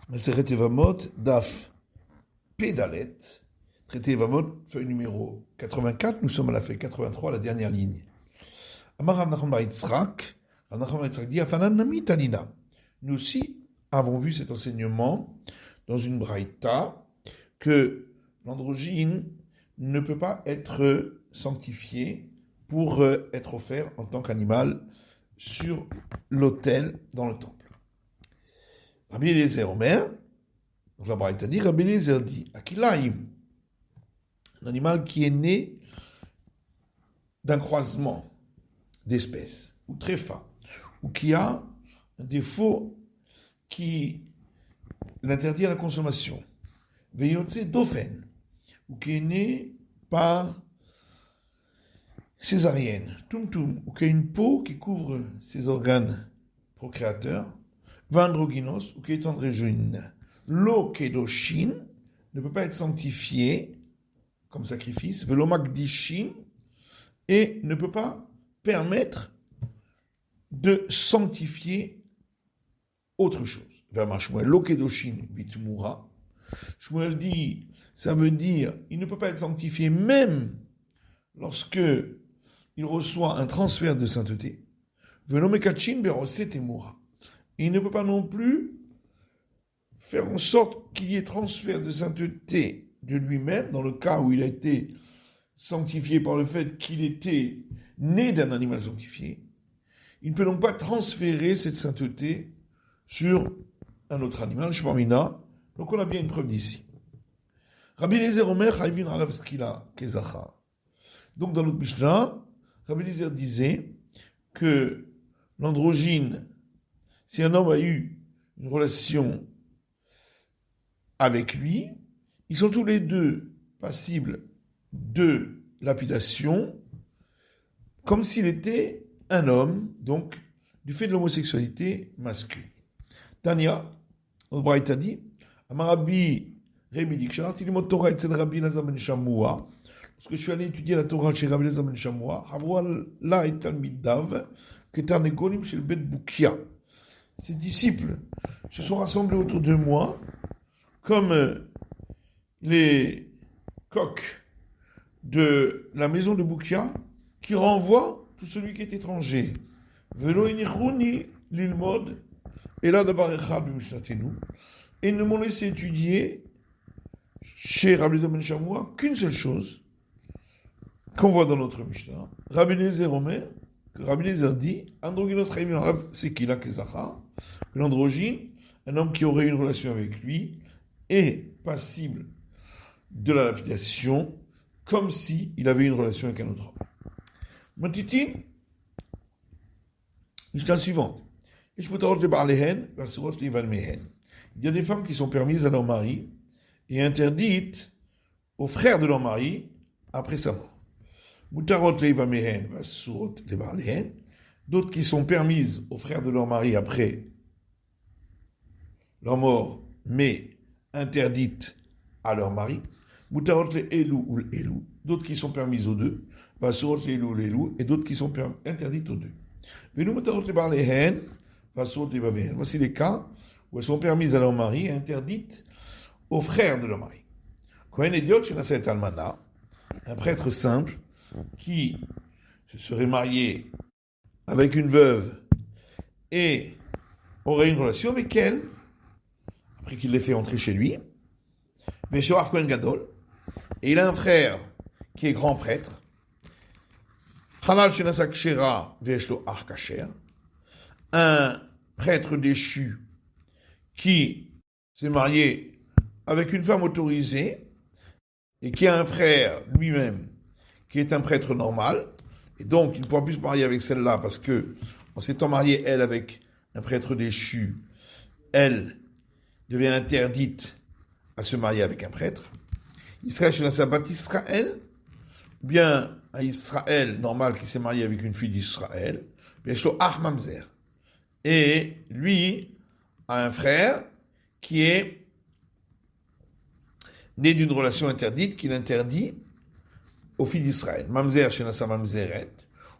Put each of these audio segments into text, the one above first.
Maseret Evamot, Daf Pédalet, traité Evamot, feuille numéro 84, nous sommes à la feuille 83, la dernière ligne. Amar Rav Nachman bar Yitzhak, Rav Nachman bar Yitzhak dit Afanan Nami Tanina. Nous aussi avons vu cet enseignement dans une braïta que l'androgyne ne peut pas être sanctifié pour être offert en tant qu'animal sur l'autel dans le temple. Rabbi Eliezer Omer, donc la braïta dit, Rabbi Eliezer dit, Akilaïm, un animal qui est né d'un croisement d'espèces, ou tréfa, ou qui a un défaut qui l'interdit à la consommation, Veyotse Dofen, ou qui est né par césarienne, Tumtum, ou qui a une peau qui couvre ses organes procréateurs, Vandrogynos, ou qui est androgyne, Lo Kedoshin, ne peut pas être sanctifié comme sacrifice, Velo Magdishin, et ne peut pas permettre de sanctifier autre chose. Verma Shmuel, Lo Kedoshin Bitmura. Shmuel dit, ça veut dire, il ne peut pas être sanctifié même lorsque il reçoit un transfert de sainteté. Velo Mekachin Berose Temura. Il ne peut pas non plus faire en sorte qu'il y ait transfert de sainteté de lui-même, dans le cas où il a été sanctifié par le fait qu'il était né d'un animal sanctifié. Il ne peut donc pas transférer cette sainteté sur un autre animal, Shmamina. Donc on a bien une preuve d'ici. Rabbi Eliezer Omer, Chayvin Alav Skila Kezachar. Donc dans notre Mishnah, Rabbi Eliezer disait que l'androgyne, si un homme a eu une relation avec lui, ils sont tous les deux passibles de lapidation, comme s'il était un homme, donc du fait de l'homosexualité masculine. Tania, au Braïta dit, Amarabi Rebi Diksharat, il est Torah et Rabbi Elazar ben Shamoua. Lorsque je suis allé étudier la Torah chez Rabbi Elazar ben Shamoua, Havroal la et Talmidav, que Tarnegolim chez le Bet Boukia. Ses disciples se sont rassemblés autour de moi comme les coqs de la maison de Boukia qui renvoient tout celui qui est étranger. Velo inichuni lilmod et là d'abord et ne m'ont laissé étudier chez Rabbi Elazar ben Shamoua qu'une seule chose qu'on voit dans notre Mishnah. Rabbi Eliezer Omer, que Rabbi Eliezer dit, androgynos chayim rab c'est qu'il a kezachar, l'androgyne, un homme qui aurait une relation avec lui, est passible de la lapidation, comme si il avait une relation avec un autre homme. Matitin, Mishnah suivante. Il y a des femmes qui sont permises à leur mari et interdites aux frères de leur mari après sa mort. D'autres qui sont permises aux frères de leur mari après leur mort, mais interdites à leur mari. D'autres qui sont permises aux deux, et d'autres qui sont interdites aux deux. Voici les cas où elles sont permises à leur mari et interdites aux frères de leur mari. Un prêtre simple qui se serait marié avec une veuve et aurait une relation avec elle, après qu'il l'ait fait entrer chez lui, et il a un frère qui est grand prêtre, un prêtre déchu qui s'est marié avec une femme autorisée et qui a un frère lui-même qui est un prêtre normal, et donc il ne pourra plus se marier avec celle-là parce que, en s'étant mariée, elle, avec un prêtre déchu, elle devient interdite à se marier avec un prêtre. Israël chez la Sabbat Israël, ou bien un Israël normal qui s'est marié avec une fille d'Israël, bien Shlo Ach Mamzer. Et lui a un frère qui est né d'une relation interdite qu'il interdit aux filles d'Israël. Mamzer chez Nasa Mamzeret,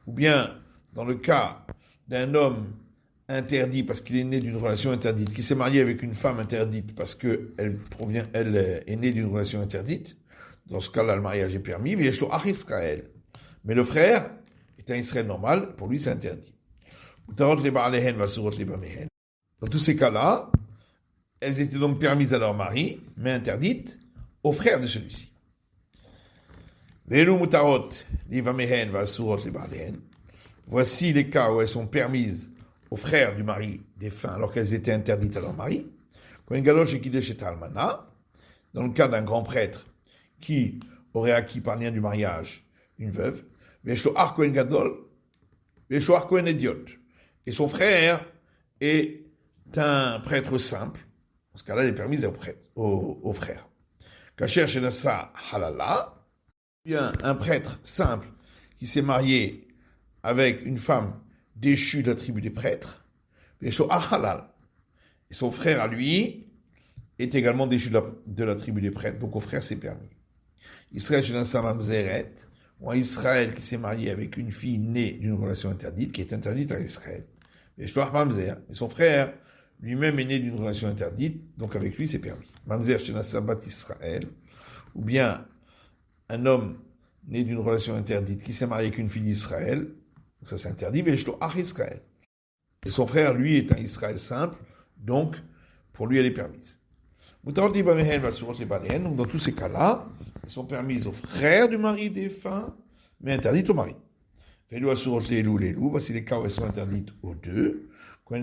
ou bien dans le cas d'un homme interdit parce qu'il est né d'une relation interdite, qui s'est marié avec une femme interdite parce qu'elle est née d'une relation interdite, dans ce cas-là, le mariage est permis. Israël. Mais le frère est un Israël normal, pour lui c'est interdit. Dans tous ces cas-là, elles étaient donc permises à leur mari, mais interdites au frère de celui-ci. Voici les cas où elles sont permises aux frères du mari défunt alors qu'elles étaient interdites à leur mari. Dans le cas d'un grand prêtre qui aurait acquis par lien du mariage une veuve, et son frère est un prêtre simple. Dans ce cas-là, elle est permise aux frères. Kacher Shenasa Halala, bien un prêtre simple qui s'est marié avec une femme déchue de la tribu des prêtres, et son frère à lui est également déchu de la tribu des prêtres, donc au frère c'est permis. Israël Shenasa Mamzeret, ou un Israël qui s'est marié avec une fille née d'une relation interdite, qui est interdite à Israël. Et son frère lui-même est né d'une relation interdite, donc avec lui c'est permis. Mamzer Shenasa Bat Israël, ou bien un homme né d'une relation interdite qui s'est marié avec une fille d'Israël, ça c'est interdit, Israël. Et son frère, lui, est un Israël simple, donc pour lui elle est permise. Donc dans tous ces cas-là, elles sont permises aux frères du mari défunt, mais interdites au mari. Voici les cas où elles sont interdites aux deux. Un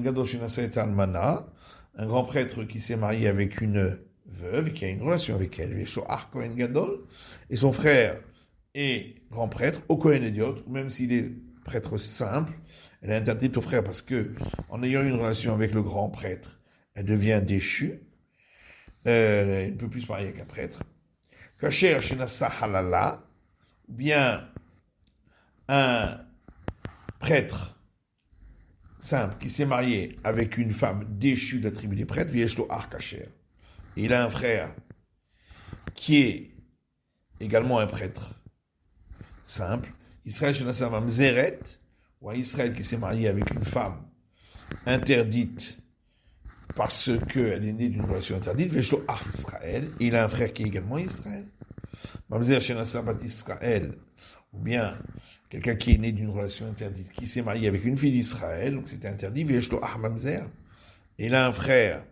grand prêtre qui s'est marié avec une veuve et qui a une relation avec elle, et son frère est grand prêtre, au Kohen Idiot, même s'il est prêtre simple, elle est interdite au frère parce que, en ayant une relation avec le grand prêtre, elle devient déchue. Elle ne peut plus se marier avec un prêtre. Kacher Shenasa Halala, ou bien un prêtre simple qui s'est marié avec une femme déchue de la tribu des prêtres, Vieshlo Ar Kacher. Et il a un frère qui est également un prêtre simple. Israël Shenasa Mamzeret, ou un Israël qui s'est marié avec une femme interdite parce qu'elle est née d'une relation interdite, Veshlo Ach Israël, et il a un frère qui est également Israël. Mamzer Shenasa Bat Israël, ou bien quelqu'un qui est né d'une relation interdite, qui s'est marié avec une fille d'Israël, donc c'était interdit, Veshlo Ach Mamzer, et il a un frère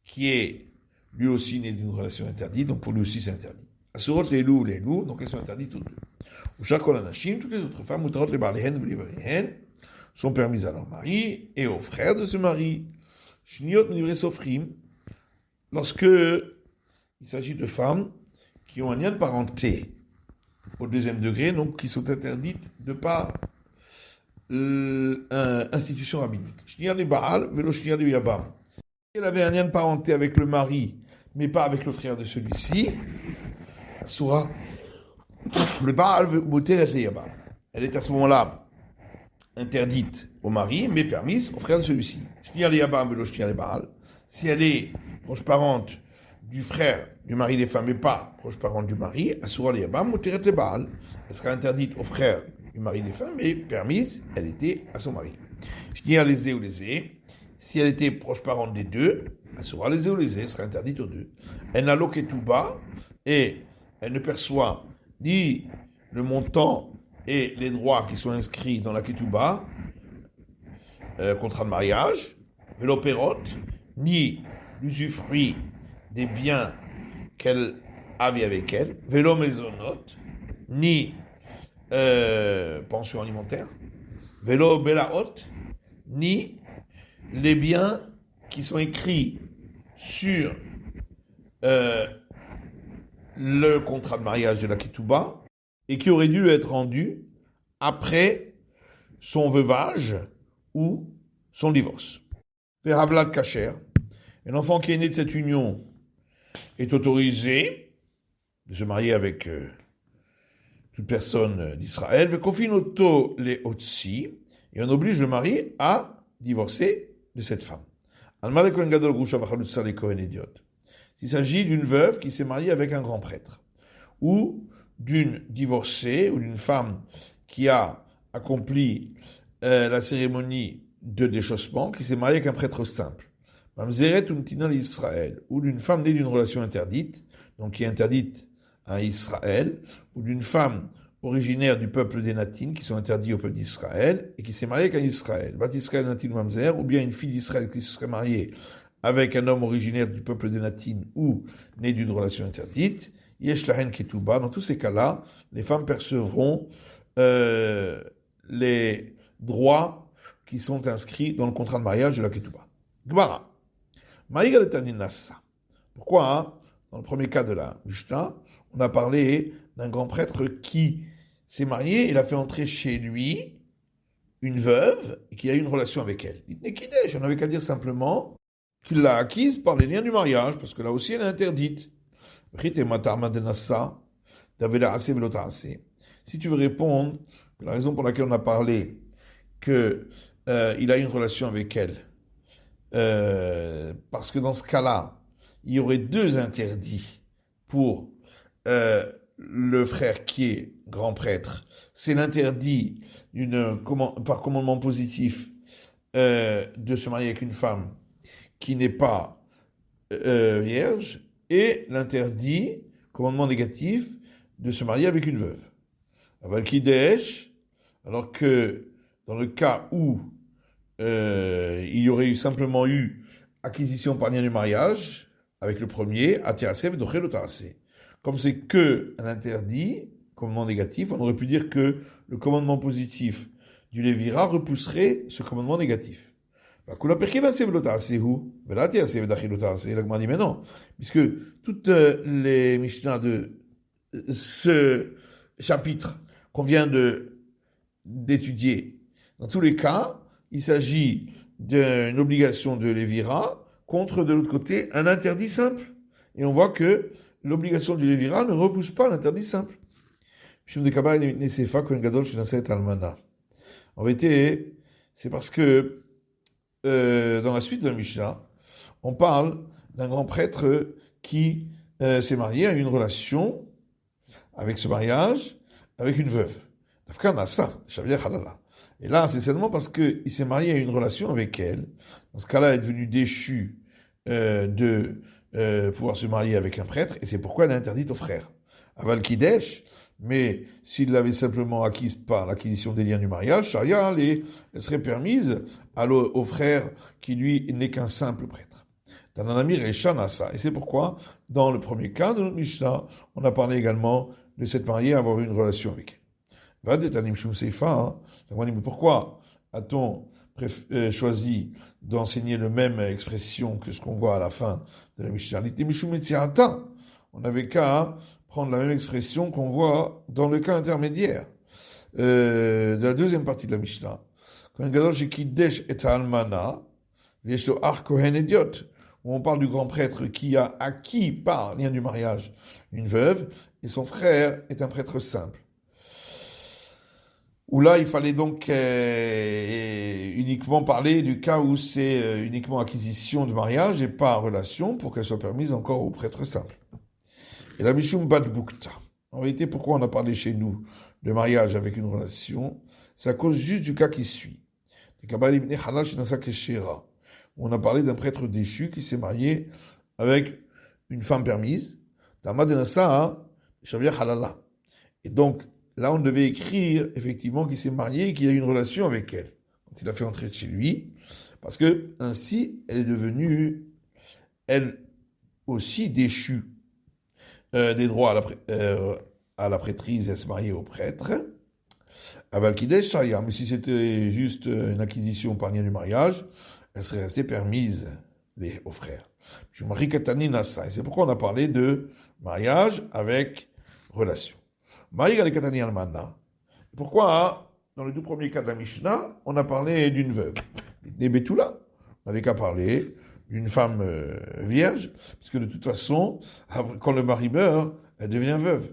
qui est lui aussi né d'une relation interdite, donc pour lui aussi c'est interdit. Asurot les loups, donc elles sont interdites toutes deux. Toutes les autres femmes, sont permises à leur mari et aux frères de ce mari. Lorsque il s'agit de femmes qui ont un lien de parenté au deuxième degré, donc qui sont interdites de par institution rabbinique. Si elle avait un lien de parenté avec le mari, mais pas avec le frère de celui-ci, Soura, le Baal elle est à ce moment-là interdite au mari, mais permise au frère de celui-ci. Si elle est proche parente du frère du mari des femmes, mais pas proche parente du mari, elle sera interdite au frère du mari des femmes, mais permise, elle était à son mari. Si elle était proche parente des deux, elle sera elle sera interdite aux deux. Elle n'a l'oketuba et elle ne perçoit ni le montant et les droits qui sont inscrits dans la ketouba, contrat de mariage, véloperote, ni l'usufruit des biens qu'elle avait avec elle, vélo maisonnote, ni pension alimentaire, vélo belaot, ni les biens qui sont écrits sur le contrat de mariage de la ketouba et qui aurait dû lui être rendu après son veuvage ou son divorce. Verhablad Kacher, un enfant qui est né de cette union est autorisé de se marier avec toute personne d'Israël. Vekofinoto le otsi, et on oblige le mari à divorcer de cette femme. Alma Kohen Gadol Grusha Vachalutza le Kohen Idiot. S'il s'agit d'une veuve qui s'est mariée avec un grand prêtre, ou d'une divorcée, ou d'une femme qui a accompli la cérémonie de déchaussement qui s'est marié avec un prêtre simple. Mamzeret untina l'Israël, ou d'une femme née d'une relation interdite, donc qui est interdite à Israël, ou d'une femme originaire du peuple des Natines, qui sont interdits au peuple d'Israël, et qui s'est mariée avec un Israël. Bat Israël Natin Mamzer, ou bien une fille d'Israël qui se serait mariée avec un homme originaire du peuple des Natines ou né d'une relation interdite. Yesh lahen ketouba. Dans tous ces cas-là, les femmes percevront les droits qui sont inscrits dans le contrat de mariage de la ketouba. Gmara. Maïga le tanin nassa. Pourquoi hein, dans le premier cas de la Mishnah, on a parlé d'un grand prêtre qui s'est marié, il a fait entrer chez lui une veuve et qui a eu une relation avec elle. On n'avait qu'à dire simplement qu'il l'a acquise par les liens du mariage, parce que là aussi elle est interdite. Si tu veux répondre, la raison pour laquelle on a parlé qu'il a eu une relation avec elle, parce que dans ce cas-là, il y aurait deux interdits pour le frère qui est grand prêtre. C'est l'interdit par commandement positif de se marier avec une femme qui n'est pas vierge, et l'interdit, commandement négatif, de se marier avec une veuve. Aval Kidesh, alors que dans le cas où il y aurait simplement eu acquisition par lien du mariage, avec le premier, Atiasev Dochel Otarase. Comme c'est que un interdit, commandement négatif, on aurait pu dire que le commandement positif du Lévira repousserait ce commandement négatif. Mais non, puisque toutes les Mishnah de ce chapitre qu'on vient d'étudier, dans tous les cas, il s'agit d'une obligation de Lévira contre, de l'autre côté, un interdit simple. Et on voit que l'obligation du Lévira ne repousse pas l'interdit simple. En vérité, c'est parce que dans la suite de la Mishnah, on parle d'un grand prêtre qui s'est marié à une relation, avec ce mariage, avec une veuve. Et là, c'est seulement parce qu'il s'est marié à une relation avec elle. Dans ce cas-là, elle est devenue déchue de pouvoir se marier avec un prêtre, et c'est pourquoi elle est interdite aux frères. Aval Kidesh, mais s'il l'avait simplement acquise par l'acquisition des liens du mariage, Sharia, elle serait permise au frère qui, lui, n'est qu'un simple prêtre. Tananami Recha Nasa. Et c'est pourquoi, dans le premier cas de notre Mishnah, on a parlé également de cette mariée avoir eu une relation avec elle. Vadetanim Shum Seifa, pourquoi a-t-on choisi d'enseigner la même expression que ce qu'on voit à la fin de la Mishnah? On n'avait qu'à prendre la même expression qu'on voit dans le cas intermédiaire de la deuxième partie de la Mishnah. Où on parle du grand prêtre qui a acquis par lien du mariage une veuve, et son frère est un prêtre simple. Où là, il fallait donc uniquement parler du cas où c'est uniquement acquisition de mariage et pas relation, pour qu'elle soit permise encore au prêtre simple. Et la Mishum Bad Bukta. En réalité, pourquoi on a parlé chez nous de mariage avec une relation? C'est à cause juste du cas qui suit. On a parlé d'un prêtre déchu qui s'est marié avec une femme permise. Et donc, là, on devait écrire effectivement qu'il s'est marié et qu'il a eu une relation avec elle. Quand il a fait entrer chez lui, parce que ainsi, elle est devenue, elle aussi, déchue des droits à la prêtrise et se marier au prêtre. Aval Kidesh Shaya, mais si c'était juste une acquisition par lien du mariage, elle serait restée permise aux frères. Je marie Katani Nassa, et c'est pourquoi on a parlé de mariage avec relation. Maïga le Katani Almana. Pourquoi, dans les deux premiers cas de la Mishnah, on a parlé d'une veuve? Des Betula, on n'avait qu'à parler d'une femme vierge, parce que de toute façon, quand le mari meurt, elle devient veuve.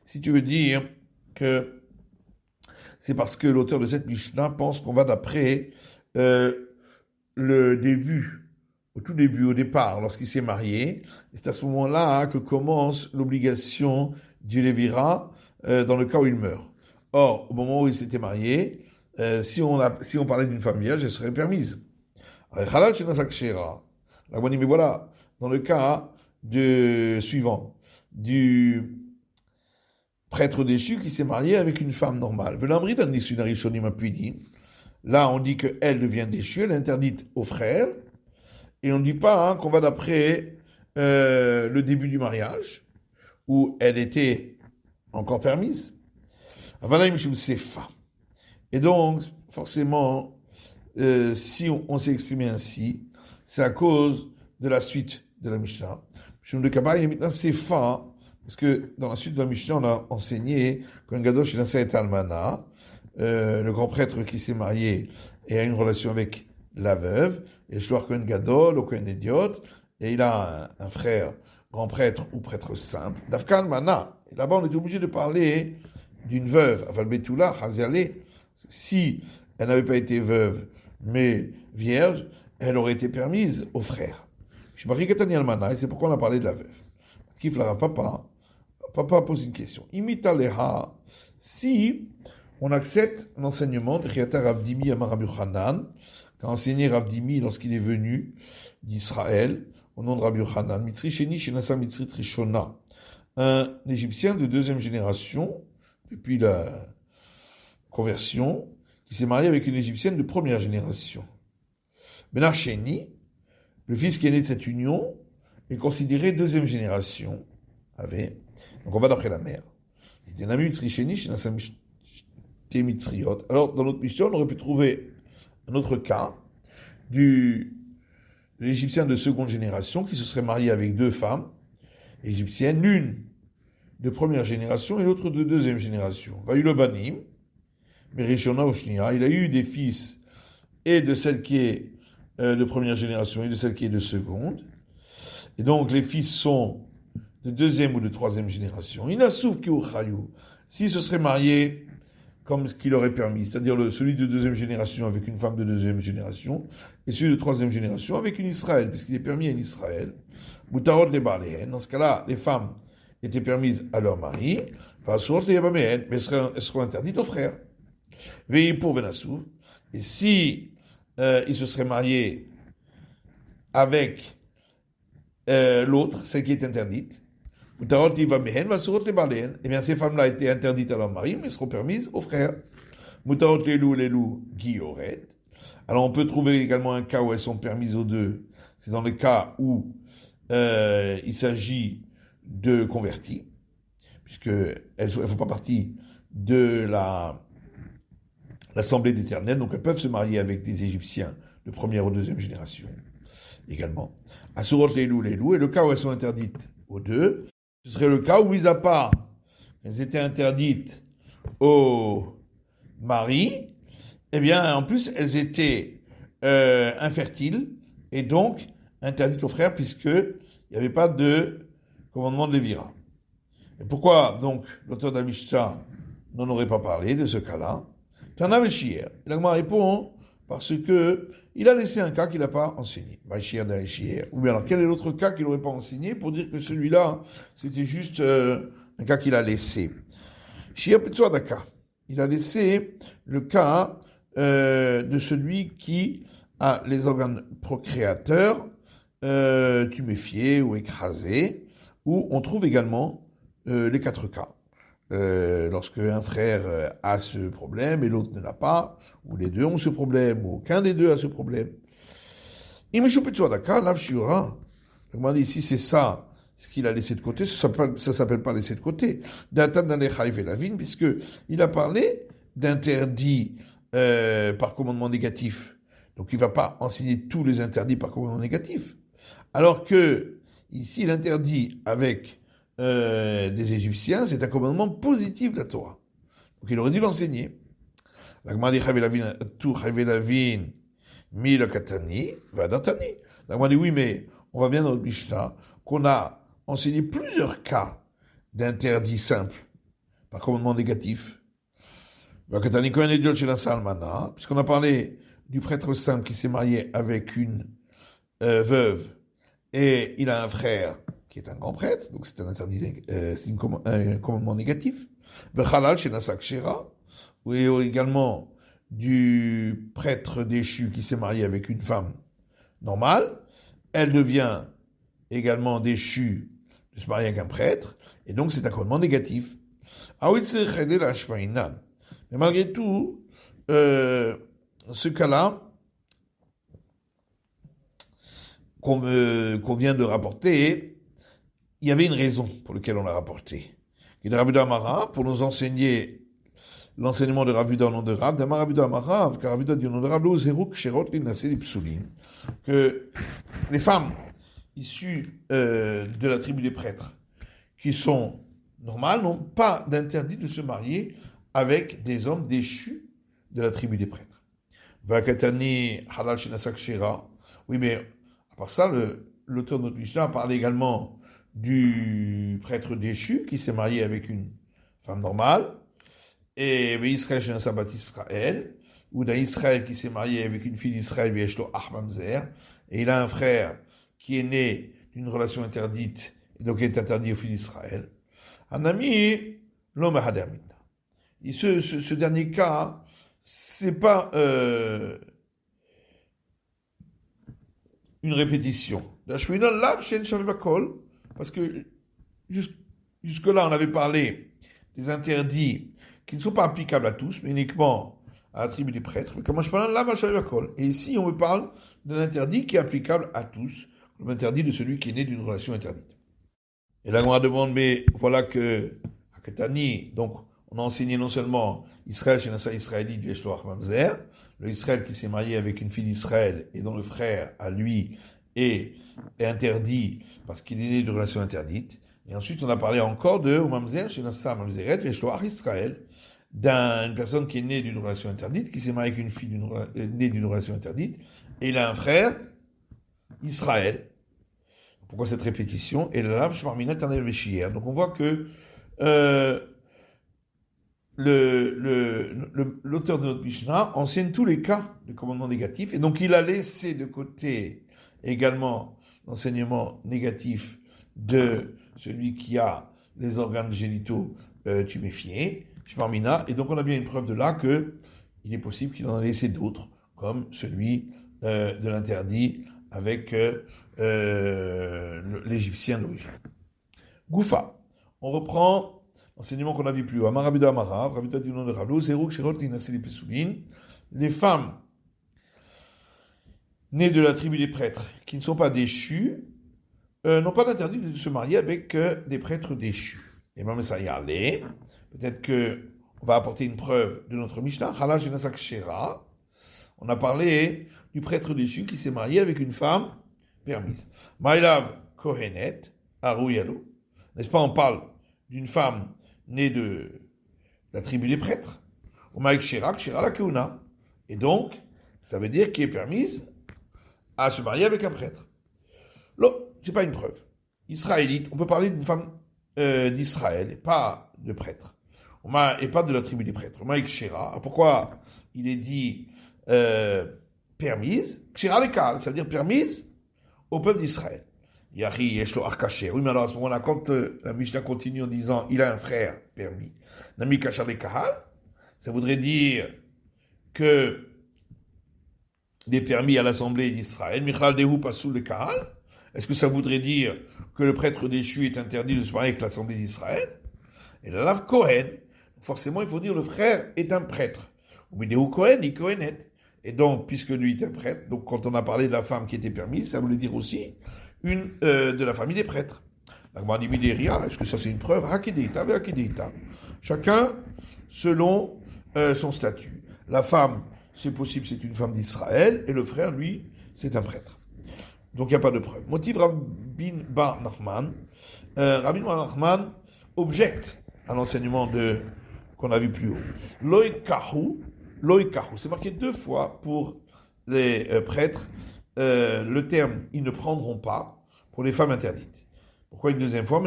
Si tu veux dire que c'est parce que l'auteur de cette Mishnah pense qu'on va d'après le début, au tout début, au départ, lorsqu'il s'est marié, c'est à ce moment-là que commence l'obligation du Lévira dans le cas où il meurt. Or, au moment où il s'était marié, si on parlait d'une femme vierge, elle serait permise. Halal shenasak shera. La Gemara dit, mais voilà, dans le cas suivant, du prêtre déchu qui s'est marié avec une femme normale. Velambri dan Nisun Rishonim Apuidi. Là, on dit qu'elle devient déchue, elle est interdite aux frères, et on ne dit pas qu'on va d'après le début du mariage, où elle était encore permise. Avanaim Shum Sefa. Et donc, forcément, si on s'est exprimé ainsi, c'est à cause de la suite de la Mishnah. Shum de Kabbalah, il est maintenant Sefa, parce que dans la suite de la Mishnah, on a enseigné qu'un gadosh il a almana, le grand prêtre qui s'est marié et a une relation avec la veuve, et Shloach Kohen Gadol ou Kohen Idiot, et il a un frère, grand prêtre ou prêtre simple, Dafkan Mana. Et là-bas, on est obligé de parler d'une veuve, Aval Betula, Hazale. Si elle n'avait pas été veuve, mais vierge, elle aurait été permise aux frères. Je marie Katani Almana, et c'est pourquoi on a parlé de la veuve. Kif la papa. Papa pose une question. Imita leha, si on accepte l'enseignement de Chiata Rav Dimi Amar Rabbi Yochanan, qu'a enseigné Rav Dimi lorsqu'il est venu d'Israël, au nom de Rabbi Yochanan, Mitzri Sheni Shenasa Mitzri Trishona, un Égyptien de deuxième génération, depuis la conversion, qui s'est marié avec une Égyptienne de première génération. Benar Sheni, le fils qui est né de cette union, est considéré deuxième génération. Donc on va d'après la mère. Alors dans notre mission, on aurait pu trouver un autre cas de l'Égyptien de seconde génération qui se serait marié avec deux femmes égyptiennes, l'une de première génération et l'autre de deuxième génération. Vayulobanim, Merishona Oshnia, il a eu des fils et de celle qui est de première génération et de celle qui est de seconde. Et donc les fils sont de deuxième ou de troisième génération. Inasouf Kiuchayou, s'il se serait marié comme ce qu'il aurait permis, c'est-à-dire celui de deuxième génération avec une femme de deuxième génération, et celui de troisième génération avec une Israël, puisqu'il est permis à l'Israël. Mutarot les Baléen, dans ce cas-là, les femmes étaient permises à leur mari, mais elles seront interdites aux frères. Veillez pour Venasouf, et si il se serait marié avec l'autre, celle qui est interdite, eh bien, ces femmes-là étaient interdites à leur mari, mais seront permises aux frères. Alors, on peut trouver également un cas où elles sont permises aux deux. C'est dans le cas où il s'agit de convertis, puisqu'elles ne font pas partie de l'Assemblée d'Éternel, donc elles peuvent se marier avec des Égyptiens de première ou deuxième génération également. Asurot lelou, et le cas où elles sont interdites aux deux, ce serait le cas où, mis à part, elles étaient interdites au mari, eh bien, en plus, elles étaient infertiles, et donc interdites aux frères, puisqu'il n'y avait pas de commandement de Lévira. Et pourquoi, donc, l'auteur d'Amishta n'en aurait pas parlé de ce cas-là? Tana Veshier. L'Agma répond, parce que il a laissé un cas qu'il n'a pas enseigné. Ou bien alors, quel est l'autre cas qu'il n'aurait pas enseigné pour dire que celui-là, c'était juste un cas qu'il a laissé. Il a laissé le cas de celui qui a les organes procréateurs tuméfiés ou écrasés, où on trouve également les quatre cas. Lorsque un frère a ce problème et l'autre ne l'a pas, ou les deux ont ce problème, ou aucun des deux a ce problème. Ici, c'est ça, ce qu'il a laissé de côté, ça s'appelle pas laisser de côté. Puisque il a parlé d'interdits par commandement négatif. Donc il ne va pas enseigner tous les interdits par commandement négatif. Alors que, ici, l'interdit avec des Égyptiens, c'est un commandement positif de la Torah. Donc il aurait dû l'enseigner. La Gemara dit oui, mais on va bien dans le Mishnah qu'on a enseigné plusieurs cas d'interdits simples par commandement négatif. Puisqu'on a parlé du prêtre simple qui s'est marié avec une veuve et il a un frère qui est un grand prêtre, donc c'est un interdit, c'est un commandement négatif. Vechalal shenasak shera, ou également du prêtre déchu qui s'est marié avec une femme normale, elle devient également déchue de se marier avec un prêtre, et donc c'est un commandement négatif. Ah oui, c'est la shmaïnan. Mais malgré tout, ce cas-là, qu'on vient de rapporter, il y avait une raison pour laquelle on l'a rapporté. Il y a Ravuda Amara, pour nous enseigner l'enseignement de Ravuda au nom de Rav, d'Amar Ravuda Amara, car Ravuda dit au nom de Rav, que les femmes issues de la tribu des prêtres, qui sont normales, n'ont pas d'interdit de se marier avec des hommes déchus de la tribu des prêtres. Vakatani halal shinasak shera. Oui, mais à part ça, l'auteur de notre Mishnah parle également du prêtre déchu qui s'est marié avec une femme normale, et Israël chez un sabbat Israël, ou d'un Israël qui s'est marié avec une fille d'Israël, Vieshlo Ahmamzer, et il a un frère qui est né d'une relation interdite, et donc est interdit aux filles d'Israël. Un ami, l'homme Hadamina. Et ce dernier cas, c'est pas une répétition. Parce que jusque-là, on avait parlé des interdits qui ne sont pas applicables à tous, mais uniquement à la tribu des prêtres. Et ici, on me parle d'un interdit qui est applicable à tous, l'interdit de celui qui est né d'une relation interdite. Et là, on demande, mais voilà que Hakatani, donc on a enseigné non seulement Israël chez Nassa Israélite, Vieshloach Mamzer, le Israël qui s'est marié avec une fille d'Israël et dont le frère, à lui, est interdit parce qu'il est né d'une relation interdite. Et ensuite, on a parlé encore de Mamzer chez Nassa Mamzeret, Vieshloach Israël, d'une personne qui est née d'une relation interdite, qui s'est mariée avec une fille née d'une relation interdite, et il a un frère, Israël. Pourquoi cette répétition? Et donc on voit que l'auteur de notre Mishnah enseigne tous les cas de commandement négatif, et donc il a laissé de côté également l'enseignement négatif de celui qui a les organes génitaux tuméfiés, Shmarmina, et donc on a bien une preuve de là que il est possible qu'il en ait laissé d'autres, comme celui de l'interdit avec l'Égyptien d'origine. Goufa. On reprend l'enseignement qu'on a vu plus haut. Amar Ravuda Amara, Ravuda du nom de Ravlo, Zerou, Kshirot, Linasé, Pesoulin. Les femmes nées de la tribu des prêtres, qui ne sont pas déchues, n'ont pas d'interdit de se marier avec des prêtres déchus. Et même ça y allait. Peut-être qu'on va apporter une preuve de notre Mishnah. Halal Shenasak Shera. On a parlé du prêtre déchu qui s'est marié avec une femme permise. Maïlav Kohenet, Arouyalo. N'est-ce pas, on parle d'une femme née de la tribu des prêtres. Omaïk Shirak, Shira la Keuna. Et donc, ça veut dire qu'il est permise à se marier avec un prêtre. Là, c'est pas une preuve. Israélite, on peut parler d'une femme d'Israël, et pas de prêtre. Et pas de la tribu des prêtres. Omaïk Shira. Pourquoi il est dit permise? Shira lekal, ça veut dire permise au peuple d'Israël. Yari, Yeshlo Arkaché. Oui, mais alors à ce moment-là, quand la Mishnah continue en disant il a un frère permis, Nami Kachar le Kahal, ça voudrait dire que des permis à l'Assemblée d'Israël, Michal Dehu Pasou le Kahal, est-ce que ça voudrait dire que le prêtre déchu est interdit de se marier avec l'Assemblée d'Israël? Et la lave Kohen, forcément il faut dire le frère est un prêtre. Ou Dehu Kohen, il Kohenet. Et donc, puisque lui est un prêtre, donc quand on a parlé de la femme qui était permise, ça voulait dire aussi une de la famille des prêtres. La Gemara dit Midéria, est-ce que ça c'est une preuve? Hakedeita, Hakedeita. Chacun selon son statut. La femme, c'est possible, c'est une femme d'Israël, et le frère, lui, c'est un prêtre. Donc il n'y a pas de preuve. Motiv Rabin Bar Nachman. Rabin Bar Nachman objecte à l'enseignement qu'on a vu plus haut. Loïkahu, c'est marqué 2 fois pour les prêtres, le terme « ils ne prendront pas » pour les femmes interdites. Pourquoi une 2e fois?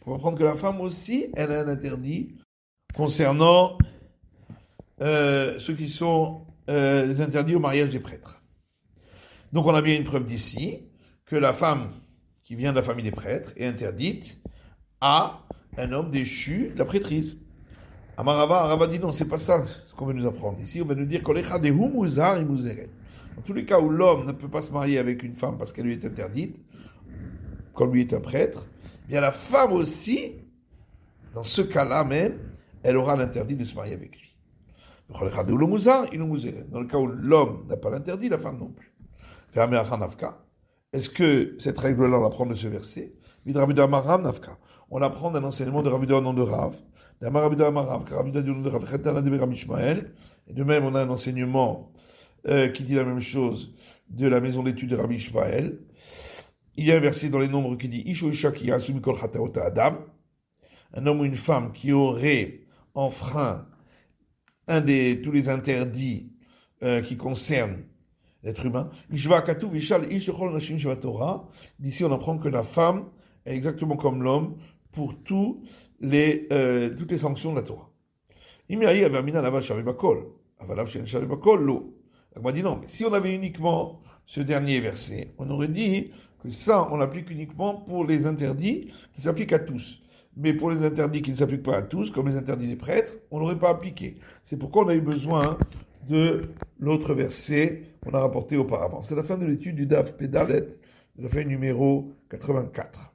Pour apprendre que la femme aussi, elle a un interdit concernant ceux qui sont les interdits au mariage des prêtres. Donc on a bien une preuve d'ici que la femme qui vient de la famille des prêtres est interdite à un homme déchu de la prêtrise. Amarava, Rava dit non, c'est pas ça ce qu'on veut nous apprendre. Ici, on va nous dire dans tous les cas où l'homme ne peut pas se marier avec une femme parce qu'elle lui est interdite, comme lui est un prêtre, bien la femme aussi, dans ce cas-là même, elle aura l'interdit de se marier avec lui. Dans le cas où l'homme n'a pas l'interdit, la femme non plus. Est-ce que cette règle-là, on l'apprend de ce verset? On l'apprend d'un enseignement de Ravida au nom de Rav. Et de même, on a un enseignement qui dit la même chose de la maison d'études de Rabbi Ishmael. Il y a un verset dans les Nombres qui dit Isho Isha ki yasu mikol chataot Adam. Un homme ou une femme qui aurait enfreint tous les interdits qui concernent l'être humain. D'ici, on apprend que la femme est exactement comme l'homme pour toutes les sanctions de la Torah. On m'a dit non, mais si on avait uniquement ce dernier verset, on aurait dit que ça, on l'applique uniquement pour les interdits qui s'appliquent à tous. Mais pour les interdits qui ne s'appliquent pas à tous, comme les interdits des prêtres, on n'aurait pas appliqué. C'est pourquoi on a eu besoin de l'autre verset qu'on a rapporté auparavant. C'est la fin de l'étude du Daf Pédalet, de la fin numéro 84.